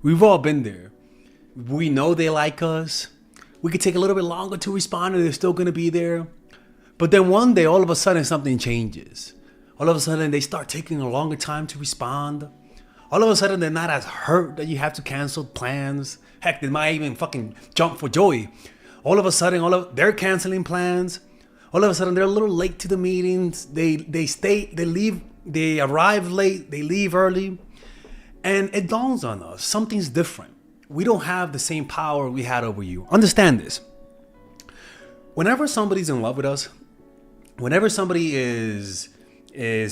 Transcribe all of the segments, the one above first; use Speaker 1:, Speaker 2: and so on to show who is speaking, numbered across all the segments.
Speaker 1: We've all been there. We know they like us. We could take a little bit longer to respond and they're still going to be there. But then one day, all of a sudden, something changes. All of a sudden, they start taking a longer time to respond. All of a sudden, they're not as hurt that you have to cancel plans. Heck, they might even fucking jump for joy. All of a sudden, they're canceling plans. All of a sudden, they're a little late to the meetings. They leave, they arrive late, they leave early. And it dawns on us, something's different. We don't have the same power we had over you. Understand this. Whenever somebody's in love with us, whenever somebody is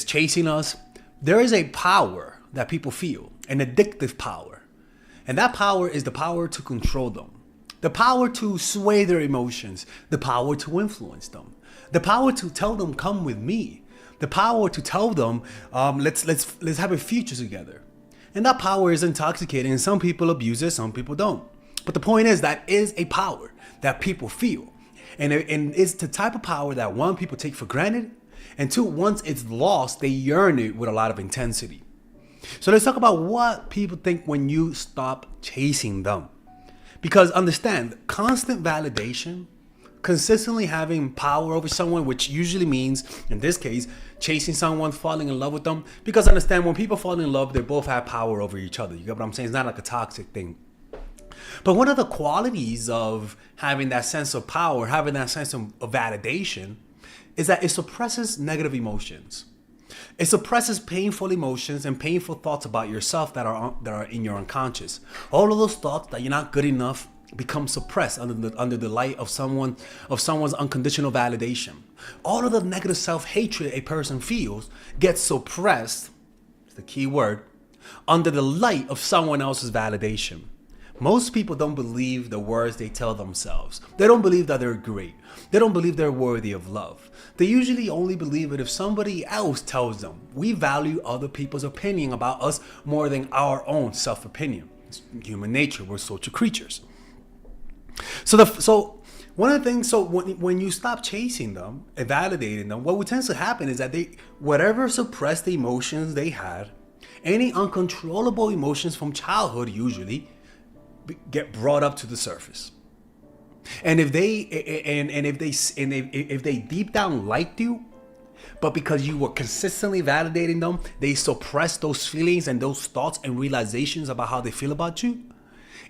Speaker 1: chasing us, there is a power that people feel, an addictive power. And that power is the power to control them, the power to sway their emotions, the power to influence them, the power to tell them, come with me, the power to tell them, let's have a future together. And that power is intoxicating, and some people abuse it, some people don't. But the point is that is a power that people feel. And it's the type of power that one, people take for granted, and two, once it's lost, they yearn it with a lot of intensity. So let's talk about what people think when you stop chasing them. Because understand, constant validation, consistently having power over someone, which usually means, in this case, chasing someone, falling in love with them. Because understand, when people fall in love, they both have power over each other. You get what I'm saying? It's not like a toxic thing. But one of the qualities of having that sense of power, having that sense of validation, is that it suppresses negative emotions. It suppresses painful emotions and painful thoughts about yourself that are in your unconscious. All of those thoughts that you're not good enough become suppressed under the light of someone's unconditional validation. All of the negative self-hatred a person feels gets suppressed, it's the key word, under the light of someone else's validation. Most people don't believe the words they tell themselves. They don't believe that they're great. They don't believe they're worthy of love. They usually only believe it if somebody else tells them. We value other people's opinion about us more than our own self-opinion. It's human nature. We're social creatures. So one of the things, when you stop chasing them and validating them, what tends to happen is that whatever suppressed emotions they had, any uncontrollable emotions from childhood usually, get brought up to the surface. And if they deep down liked you, but because you were consistently validating them, they suppress those feelings and those thoughts and realizations about how they feel about you,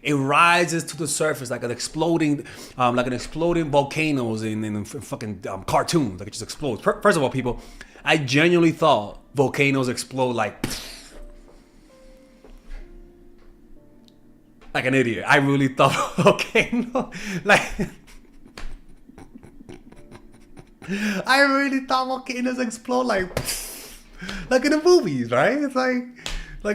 Speaker 1: it rises to the surface like an exploding volcanoes in fucking cartoons. Like it just explodes. First of all, people, I genuinely thought volcanoes explode like an idiot. I really thought volcano I really thought volcanoes explode like in the movies, right? It's like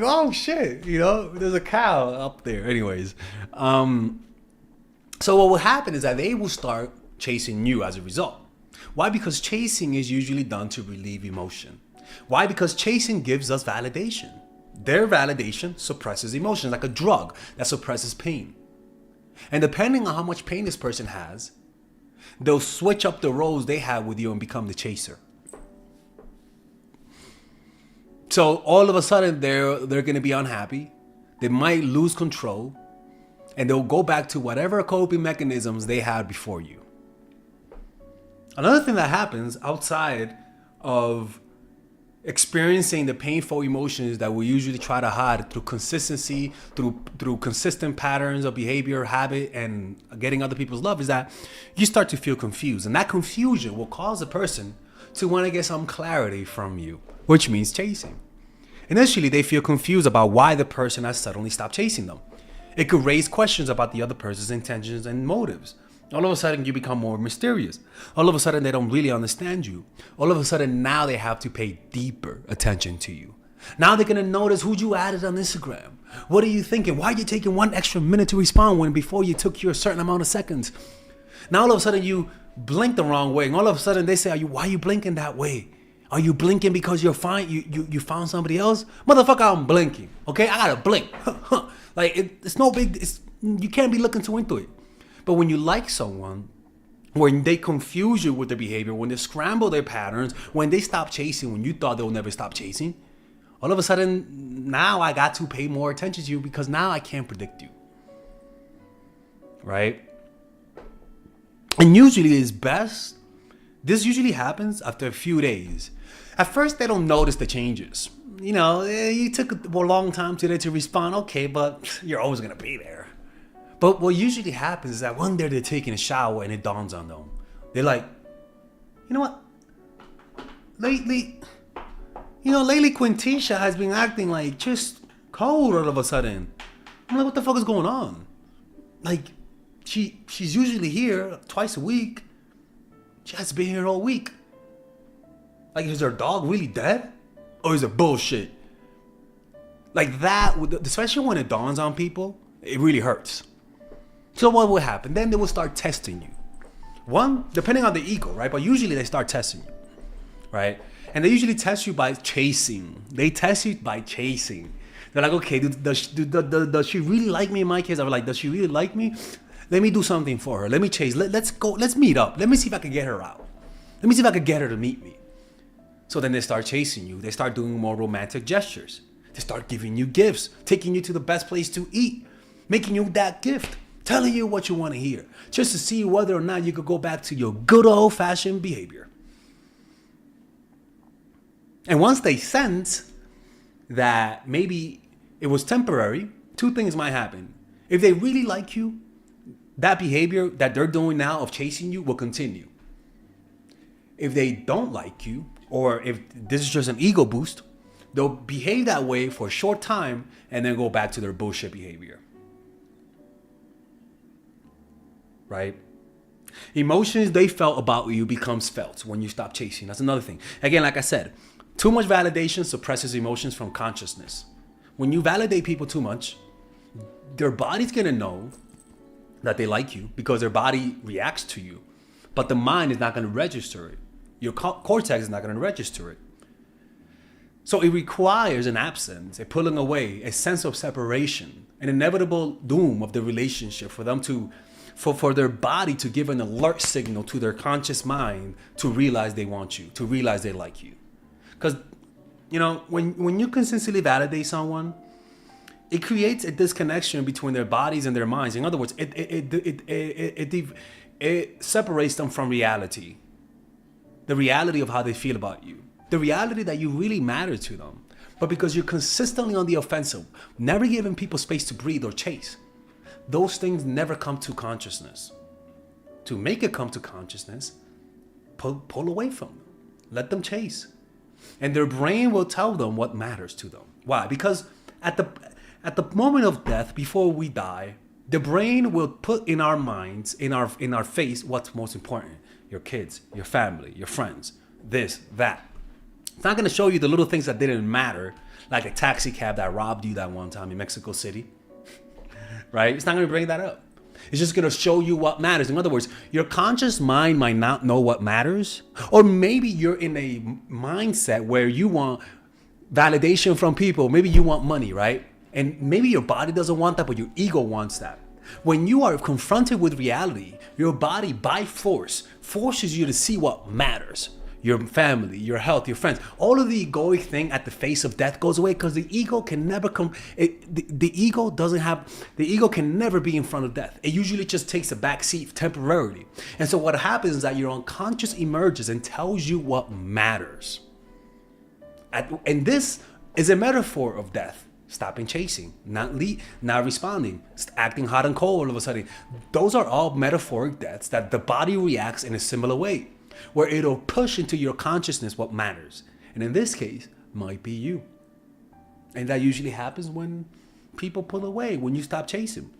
Speaker 1: oh shit, there's a cow up there. Anyways, so what will happen is that they will start chasing you as a result. Why? Because chasing is usually done to relieve emotion. Why? Because chasing gives us validation. Their validation suppresses emotions, like a drug that suppresses pain. And depending on how much pain this person has, they'll switch up the roles they have with you and become the chaser. So all of a sudden, they're going to be unhappy. They might lose control. And they'll go back to whatever coping mechanisms they had before you. Another thing that happens outside of experiencing the painful emotions that we usually try to hide through consistency, through consistent patterns of behavior, habit, and getting other people's love, is that you start to feel confused. And that confusion will cause a person to want to get some clarity from you, which means chasing. Initially, they feel confused about why the person has suddenly stopped chasing them. It could raise questions about the other person's intentions and motives. All of a sudden, you become more mysterious. All of a sudden, they don't really understand you. All of a sudden, now they have to pay deeper attention to you. Now they're going to notice who you added on Instagram. What are you thinking? Why are you taking one extra minute to respond when before you took your certain amount of seconds? Now, all of a sudden, you blink the wrong way. And all of a sudden, they say, why are you blinking that way? Are you blinking because you're fine? You found somebody else? Motherfucker, I'm blinking. Okay, I gotta blink. It's no big. You can't be looking too into it. But when you like someone, when they confuse you with their behavior, when they scramble their patterns, when they stop chasing, when you thought they will never stop chasing, All of a sudden, now I got to pay more attention to you because now I can't predict you. Right? And usually it's best. This usually happens after a few days. At first, they don't notice the changes. You know, you took a long time today to respond. Okay, but you're always going to be there. But what usually happens is that one day they're taking a shower and it dawns on them. They're like, you know what? Lately Quintisha has been acting like just cold all of a sudden. I'm like, what the fuck is going on? Like, she's usually here twice a week. She has been here all week. Like, is her dog really dead? Or is it bullshit? Like that, especially when it dawns on people, it really hurts. So what will happen? Then they will start testing you. One, depending on the ego, right? But usually they start testing you, right? And they usually test you by chasing. They test you by chasing. They're like, okay, does she really like me? In my case, I was like, does she really like me? Let me do something for her. Let me chase. Let's go. Let's meet up. Let me see if I can get her out. Let me see if I can get her to meet me. So then they start chasing you. They start doing more romantic gestures. They start giving you gifts, taking you to the best place to eat, making you that gift, telling you what you want to hear, just to see whether or not you could go back to your good old-fashioned behavior. And once they sense that maybe it was temporary, two things might happen. If they really like you, that behavior that they're doing now of chasing you will continue. If they don't like you, or if this is just an ego boost, they'll behave that way for a short time and then go back to their bullshit behavior. Right? Emotions they felt about you becomes felt when you stop chasing. That's another thing. Again, like I said, too much validation suppresses emotions from consciousness. When you validate people too much, their body's gonna know that they like you because their body reacts to you, but the mind is not gonna register it. Your cortex is not gonna register it. So it requires an absence, a pulling away, a sense of separation, an inevitable doom of the relationship for them to, for their body to give an alert signal to their conscious mind to realize they want you, to realize they like you. Because, you know, when you consistently validate someone, it creates a disconnection between their bodies and their minds. In other words, it separates them from reality. The reality of how they feel about you. The reality that you really matter to them. But because you're consistently on the offensive, never giving people space to breathe or chase, those things never come to consciousness. To make it come to consciousness, pull away from them. Let them chase. And their brain will tell them what matters to them. Why? Because at the moment of death, before we die, the brain will put in our minds, in our face, what's most important. Your kids, your family, your friends, this, that. It's not going to show you the little things that didn't matter, like a taxi cab that robbed you that one time in Mexico City, right? It's not going to bring that up. It's just going to show you what matters. In other words, your conscious mind might not know what matters, or maybe you're in a mindset where you want validation from people. Maybe you want money, right? And maybe your body doesn't want that, but your ego wants that. When you are confronted with reality, your body by force forces you to see what matters. Your family, your health, your friends. All of the egoic thing at the face of death goes away because the ego can never come. The ego can never be in front of death. It usually just takes a back seat temporarily. And so what happens is that your unconscious emerges and tells you what matters. And this is a metaphor of death. Stopping chasing, not responding, acting hot and cold all of a sudden. Those are all metaphoric deaths that the body reacts in a similar way, where it'll push into your consciousness what matters. And in this case, might be you. And that usually happens when people pull away, when you stop chasing.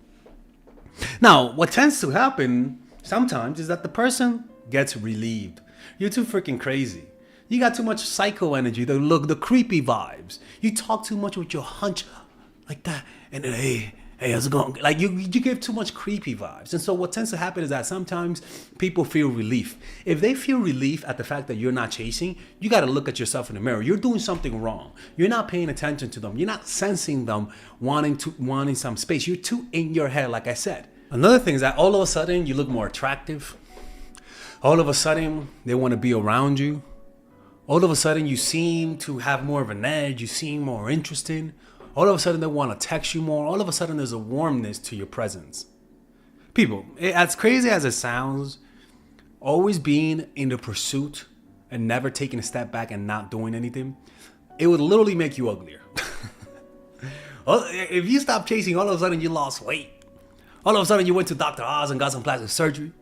Speaker 1: Now, what tends to happen sometimes is that the person gets relieved. You're too freaking crazy. You got too much psycho energy, the creepy vibes. You talk too much with your hunch like that. And then, hey, how's it going? Like you give too much creepy vibes. And so what tends to happen is that sometimes people feel relief. If they feel relief at the fact that you're not chasing, you got to look at yourself in the mirror. You're doing something wrong. You're not paying attention to them. You're not sensing them wanting some space. You're too in your head, like I said. Another thing is that all of a sudden you look more attractive. All of a sudden they want to be around you. All of a sudden, you seem to have more of an edge. You seem more interesting. All of a sudden, they want to text you more. All of a sudden, there's a warmness to your presence. People, as crazy as it sounds, always being in the pursuit and never taking a step back and not doing anything, it would literally make you uglier. If you stop chasing, all of a sudden you lost weight. All of a sudden you went to Dr. Oz and got some plastic surgery.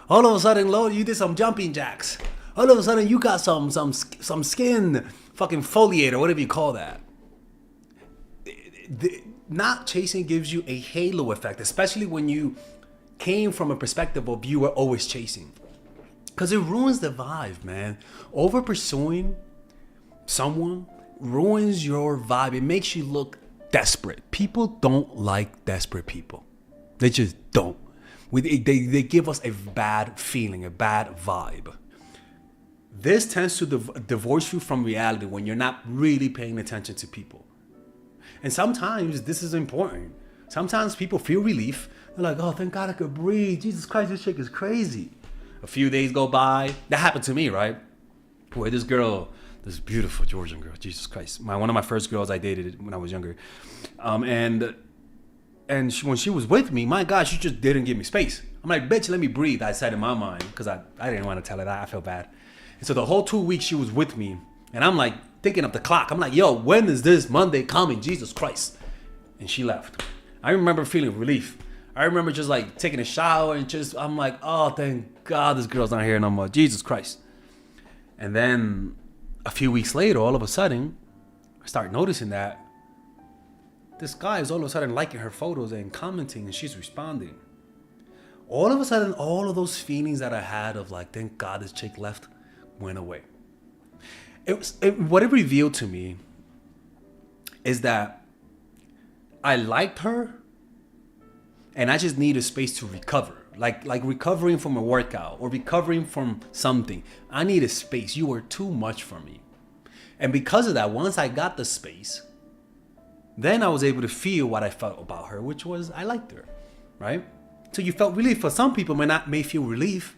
Speaker 1: All of a sudden, Lord, you did some jumping jacks. All of a sudden you got some skin fucking foliator, whatever you call that. Not chasing gives you a halo effect, especially when you came from a perspective of you were always chasing. Because it ruins the vibe, man. Over pursuing someone ruins your vibe. It makes you look desperate. People don't like desperate people. They just don't. They give us a bad feeling, a bad vibe. This tends to divorce you from reality when you're not really paying attention to people. And sometimes this is important. Sometimes people feel relief. They're like, oh, thank God I could breathe. Jesus Christ, this chick is crazy. A few days go by. That happened to me, right? Where this girl, this beautiful Georgian girl, Jesus Christ, one of my first girls I dated when I was younger, when she was with me, my God, she just didn't give me space. I'm like, bitch, let me breathe. I said in my mind, because I didn't want to tell her that. I felt bad. And so the whole 2 weeks she was with me, and I'm like thinking of the clock. I'm like, yo, when is this Monday coming? Jesus Christ. And she left. I remember feeling relief. I remember just like taking a shower and I'm like, oh, thank God this girl's not here no more. Jesus Christ. And then a few weeks later, all of a sudden, I start noticing that this guy is all of a sudden liking her photos and commenting, and she's responding. All of a sudden, all of those feelings that I had of like, thank God this chick left, went away. What it revealed to me is that I liked her, and I just needed space to recover. Like recovering from a workout or recovering from something. I needed space. You were too much for me. And because of that, once I got the space, then I was able to feel what I felt about her, which was I liked her, right? So you felt relief. For some people, may feel relief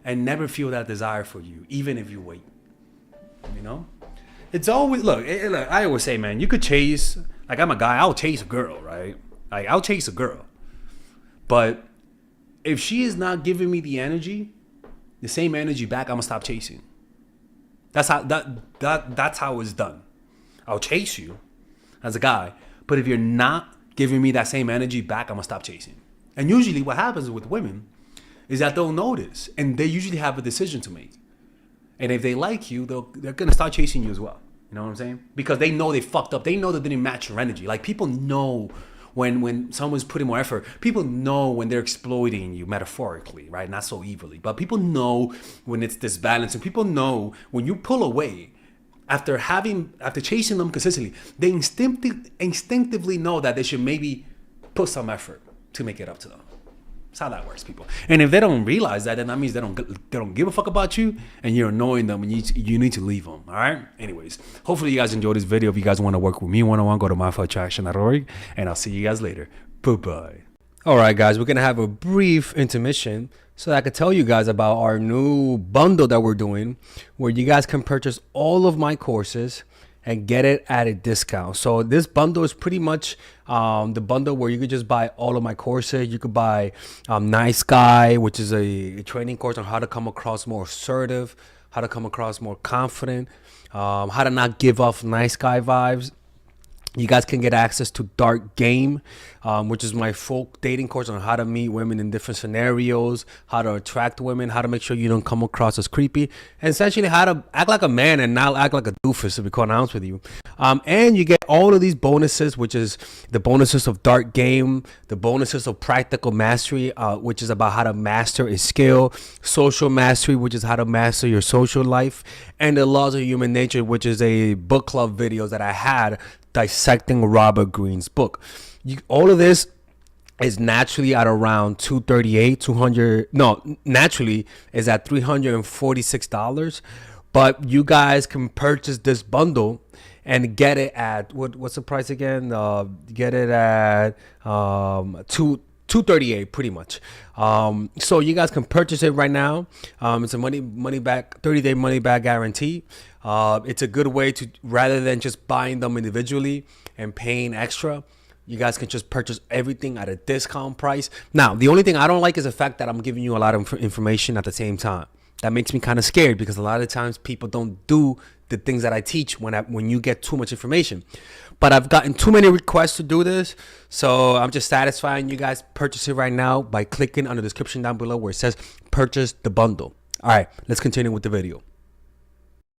Speaker 1: and never feel that desire for you, even if you wait. You know? It's always, look, I always say, man, you could chase, like I'm a guy, I'll chase a girl, right? Like I'll chase a girl. But if she is not giving me the same energy back, I'm gonna stop chasing. That's how it's done. I'll chase you as a guy, but if you're not giving me that same energy back, I'm gonna stop chasing. And usually what happens with women is that they'll notice, and they usually have a decision to make. And if they like you, they're gonna start chasing you as well. You know what I'm saying? Because they know they fucked up. They know they didn't match your energy. Like people know when someone's putting more effort. People know when they're exploiting you metaphorically, right? Not so evilly, but people know when it's disbalanced, and people know when you pull away after chasing them consistently. They instinctively know that they should maybe put some effort to make it up to them. That's how that works, people. And if they don't realize that, then that means they don't give a fuck about you, and you're annoying them, and you need to leave them. All right. Anyways, hopefully you guys enjoyed this video. If you guys want to work with me one-on-one, go to mindfulattraction.org, and I'll see you guys later. Bye-bye. All right, guys, we're gonna have a brief intermission so that I can tell you guys about our new bundle that we're doing, where you guys can purchase all of my courses and get it at a discount. So this bundle is pretty much the bundle where you could just buy all of my courses. You could buy Nice Guy, which is a training course on how to come across more assertive, how to come across more confident, how to not give off nice guy vibes. You guys can get access to Dark Game, which is my full dating course on how to meet women in different scenarios, how to attract women, how to make sure you don't come across as creepy, and essentially how to act like a man and not act like a doofus, to be quite honest with you. And you get all of these bonuses, which is the bonuses of Dark Game, the bonuses of Practical Mastery, which is about how to master a skill, Social Mastery, which is how to master your social life, and the Laws of Human Nature, which is a book club videos that I had dissecting Robert Greene's book. All of this is naturally at around naturally is at $346, but you guys can purchase this bundle and get it at what's the price again? Get it at
Speaker 2: $238 pretty much. So you guys can purchase it right now. It's a money back 30-day money back guarantee. It's a good way to, rather than just buying them individually and paying extra, you guys can just purchase everything at a discount price. Now, the only thing I don't like is the fact that I'm giving you a lot of information at the same time. That makes me kind of scared, because a lot of times people don't do the things that I teach when you get too much information. But I've gotten too many requests to do this, so I'm just satisfying you guys. Purchase it right now by clicking on the description down below where it says purchase the bundle. All right, let's continue with the video.